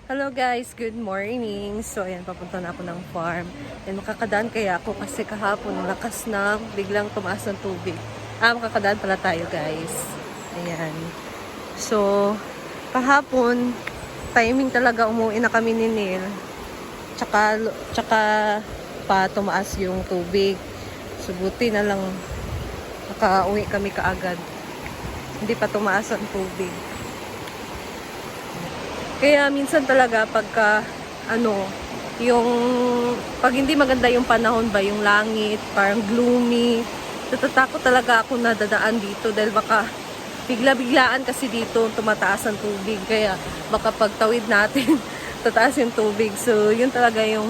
Hello guys, good morning. So ayan, papunta na ako ng farm. And makakadaan kaya ako kasi kahapon ang lakas na biglang tumaas ng tubig. Makakadaan pala tayo guys. Ayan. So, kahapon, timing talaga umuwi na kami ni Neil. Tsaka pa tumaas yung tubig. So buti na lang nakauwi kami kaagad. Hindi pa tumaas ang tubig. Kaya minsan talaga pagka pag hindi maganda yung panahon ba, yung langit, parang gloomy, natatakot talaga ako na dadaan dito dahil baka bigla-biglaan kasi dito tumataas ang tubig. Kaya baka pagtawid natin, tataas yung tubig. So, yun talaga yung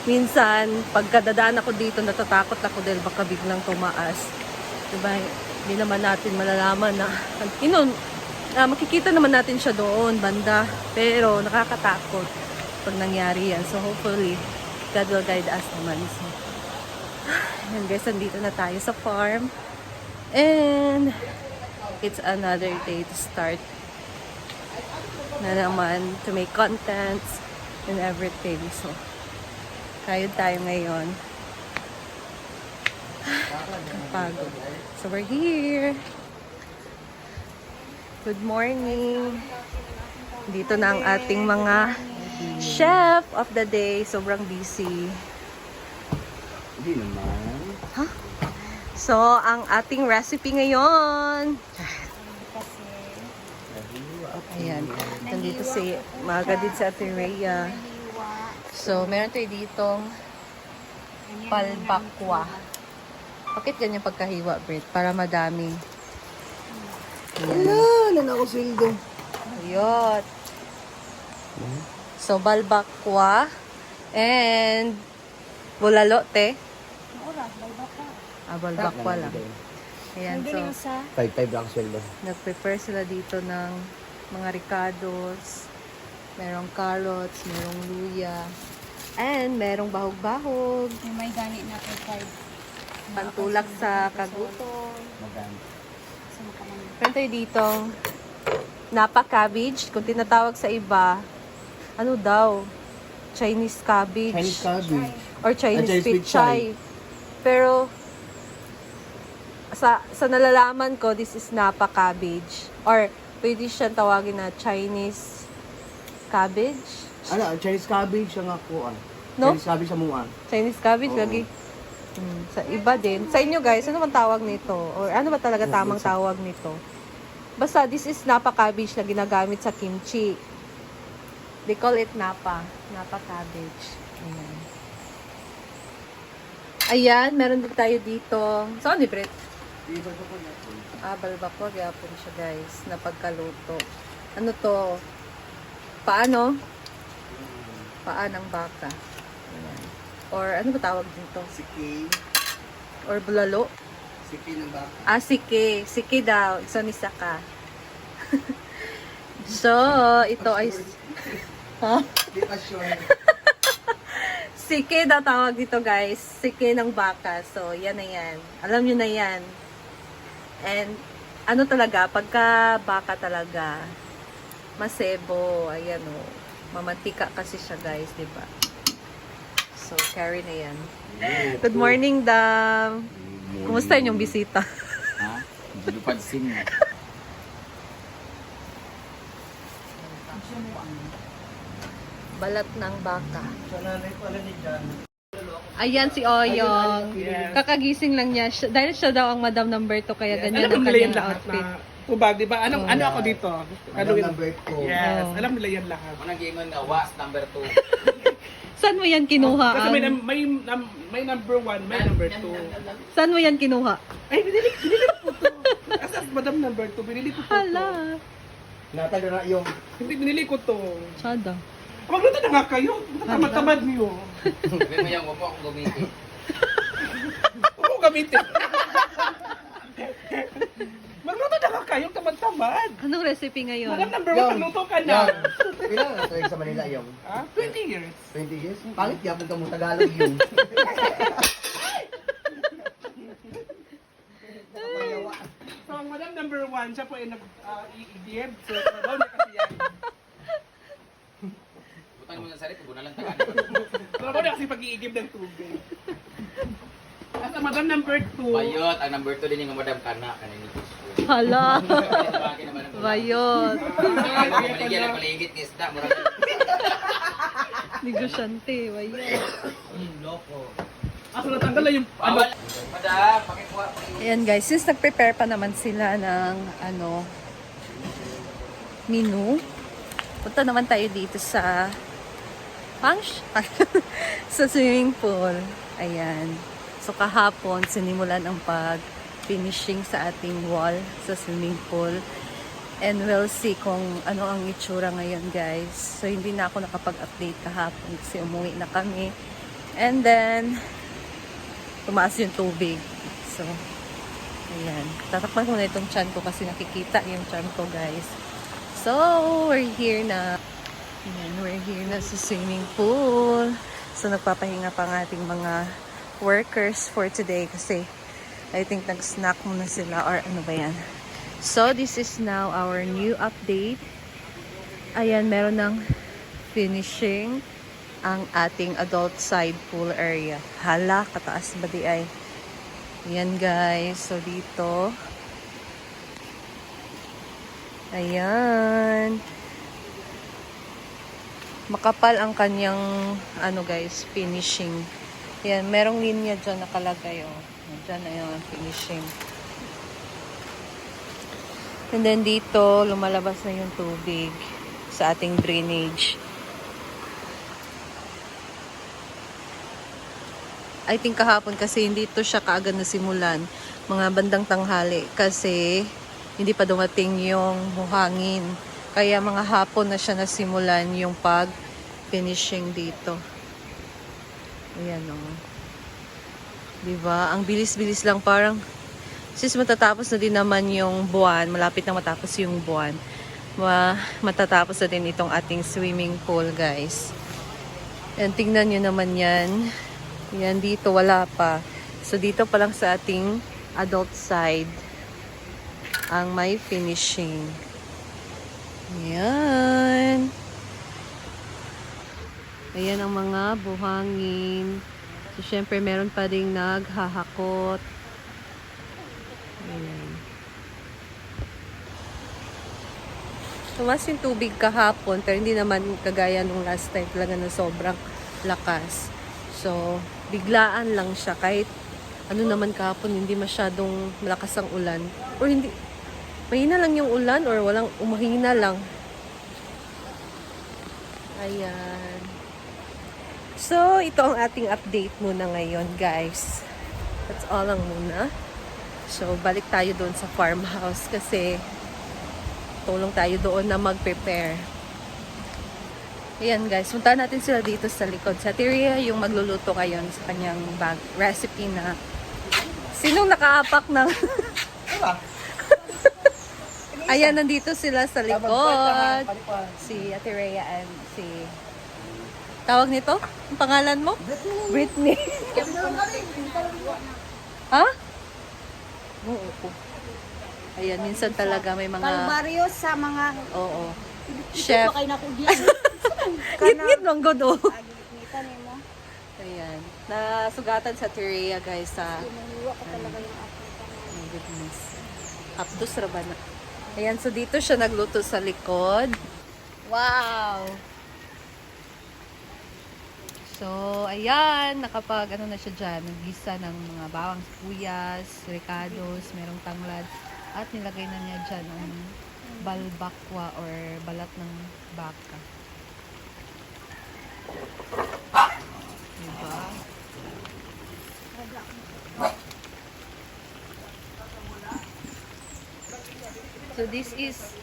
minsan, pagka dadaan ako dito, natatakot ako dahil baka biglang tumaas. Diba? Hindi naman natin malalaman na, makikita naman natin siya doon, banda. Pero nakakatakot pag nangyari yan. So hopefully, God will guide us naman. So, and guys, andito na tayo sa farm. And it's another day to start na naman to make contents and everything. So, kayod tayo ngayon. Kapagod. So we're here. Good morning. Dito na ang ating mga chef of the day. Sobrang busy. Hindi naman. Huh? So, ang ating recipe ngayon. Ayan. Nandito si Magadid sa Ate Rhea. So, meron tayo ditong palbakwa. Bakit ganyan pagkahiwa, Brit? Para madami. Wala na ako sildo. Ayot. So, balbakwa and bulalo, te. Balbakwa lang. Ayan, so, 5-5 lang sweldo. nag-prepare sila dito ng mga ricados. Merong carrots, merong luya, and merong bahog-bahog. May gani na po 5. Pantulak sa kagutom. Maganda. Meron tayo ditong napa cabbage. Kung tinatawag sa iba, ano daw? Chinese cabbage. Chinese cabbage. Or Chinese Chinese pichay. Pero, sa nalalaman ko, this is napa cabbage. Or, pwede siyang tawagin na Chinese cabbage. Ano, Chinese cabbage ang ako No? Chinese cabbage sa mua. Chinese cabbage, Oo. lagi. Sa iba din. Sa inyo guys, ano bang tawag nito? Or ano ba talaga tamang tawag nito? Basta, this is napa cabbage na ginagamit sa kimchi. They call it napa. Napa cabbage. Ayan. Ayan, meron din tayo dito. Saan ni Brit? Balbakwa. Gyapon siya guys. Na pagkaluto. Ano to? Paano? Paa ng baka. Ayan. Or ano ba tawag dito? Siki. Or bulalo? Siki ng baka. Siki. Siki daw. Isa ni Saka. So, ito ay... Ha? Di pa sure. Siki daw tawag dito guys. Siki ng baka. So, yan na yan. Alam nyo na yan. And, ano talaga, pagka baka talaga, masebo, ayan o. Mamantika kasi siya guys, di ba? So, carry na yan. Good morning, Dam. Kumusta yung bisita? Ha? Hindi pansin mo. Balat ng baka. Sa nanay pala ni Jan. Ayan si Oyong. Kakagising lang niya. Dahil siya daw ang Madam Number 2, kaya ganyan ang kanyang outfit. Tubag, di ba? Ano ako dito? Ano number 2? Yes, Oh. alam nila yan lahat. Unang gingon nga, was number 2. Saan mo yan kinuha? Kasi may number 1, may number 2. Saan mo yan kinuha? Ay, binili ko to. As Madam number 2, binili ko po to. Hala. Natalo na yung... Hindi, binili ko to. Sada. Magluto na nga kayo. Tamad-tamad niyo. Sabi mo yan, huwag mo akong gamitin. Huwag mo gamitin. Magluto na nga kayo, tamad-tamad. Anong recipe ngayon? Madam number 1, magluto ka na. Ilan na ito sa Manila yung? Ha? 20 years. 20 years? Pangit yapon ka mo Tagalog yung. So, ang Madam number 1, siya po ay nag-i-dib. So, trabaho niya kasi yan. salit, kung na lang tagaan. Alam mo na kasi pag-iigib ng tubig. Asa madam number 2. Bayot, ang number 2 din yung madam kana, kanin ni Kuspo. Hala. Bagay naman ang Bayot. Paligid ang paligid ni isda, murag. Negosyante. Bayot. Aso natanggal na yung ano. Bawal. Madam, pakikuha. Ayan guys, since nag-prepare pa naman sila ng menu, punta naman tayo dito sa sa swimming pool. Ayan. So kahapon, sinimulan ang pag-finishing sa ating wall sa swimming pool. And we'll see kung ano ang itsura ngayon guys. So hindi na ako nakapag-update kahapon kasi umuwi na kami. And then, tumaas yung tubig. So, ayan. Tatakpan ko na itong chan ko kasi nakikita yung chan ko guys. So, we're here na. Ayan, we're here na sa swimming pool. So, nagpapahinga pa ang ating mga workers for today kasi I think nag-snack muna sila or ano ba yan. So, this is now our new update. Ayan, meron ng finishing ang ating adult side pool area. Hala, kataas ba di ay? Ayan guys, so dito. Ayan. Makapal ang kanyang guys, finishing. Ayan, merong linya dyan nakalagay oh. Dyan na yung finishing. And then dito, lumalabas na yung tubig sa ating drainage. I think kahapon kasi hindi ito siya kaagad nasimulan. Mga bandang tanghali kasi hindi pa dumating yung buhangin. Kaya mga hapon na siya nasimulan yung pag-finishing dito. Ayan o. Diba? Ang bilis-bilis lang parang since matatapos na din naman yung buwan, malapit na matapos yung buwan, matatapos na din itong ating swimming pool guys. And tingnan nyo naman yan. Yan, dito wala pa. So, dito pa lang sa ating adult side ang may finishing. Yan. Ayan ang mga buhangin. So, syempre, meron pa ding naghahakot. Ayan. Tumas yung tubig kahapon, pero hindi naman kagaya nung last time talaga na sobrang lakas. So, biglaan lang siya. Kahit ano naman kahapon, hindi masyadong malakas ang ulan. Or hindi, mahina lang yung ulan or walang umahina lang. Ayan. So, ito ang ating update muna ngayon, guys. That's all lang muna. So, balik tayo doon sa farmhouse kasi tulong tayo doon na mag-prepare. Ayan guys, punta natin sila dito sa likod. Sa Tia yung magluluto ngayon sa kanyang bag recipe na sinong nakaapak ng ayan, nandito sila sa likod. Si Ate Rhea and si tawag nito? Ang pangalan mo? Britney. Ha? Oo po. Ayan, minsan talaga may mga Kalbaryo sa mga oo. Chef. Bakay na ko diyan. Ngit-ngit lang god oh. Kita nimo. Ayan. Nasugatan sa Tia guys sa Inuwa ko talaga yung ako. my goodness. Hapdos raba na. Ayan, so dito siya nagluto sa likod. Wow! So, ayan, nakapag ano na siya dyan, naggisa ng mga bawang sibuyas, ricados, merong tanglad, at nilagay na niya dyan ang balbakwa or balat ng baka. Diba? So, this is,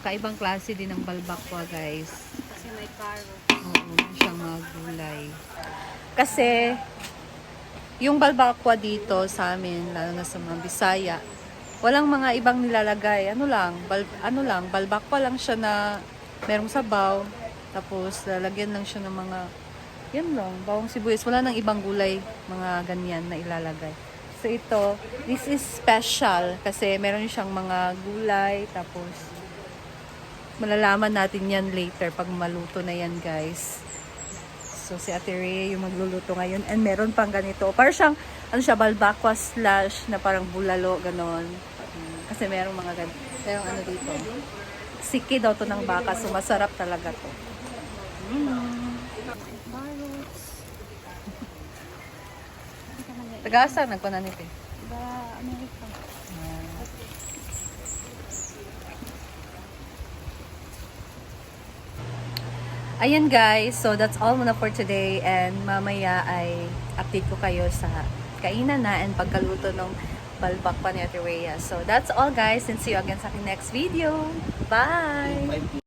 kaibang klase din ng balbakwa, guys. Kasi may karo. Oo, siyang mga gulay. Kasi, yung balbakwa dito sa amin, lalo na sa mga Bisaya, walang mga ibang nilalagay. Ano lang, balbakwa lang siya na merong sabaw, tapos lalagyan lang siya ng mga, yan lang, bawang sibuyas. Wala nang ibang gulay, mga ganyan na ilalagay. So ito, this is special kasi meron siyang mga gulay, tapos Malalaman natin yan later pag maluto na yan, guys. So, si Ate Rhea yung magluluto ngayon. And meron pang ganito. Parang siyang, ano siya, balbakwa slash na parang bulalo, ganon. Kasi merong mga ganito. Merong ano dito. Siki daw to ng baka. So, masarap talaga to. Baros. Tagasa, nagkunan nito. Ba, Amerika. Ayan guys, so that's all muna for today and mamaya ay update ko kayo sa kainan na and pagkaluto ng balbakwa ni Ate Rhea. So that's all guys and see you again sa aking next video. Bye!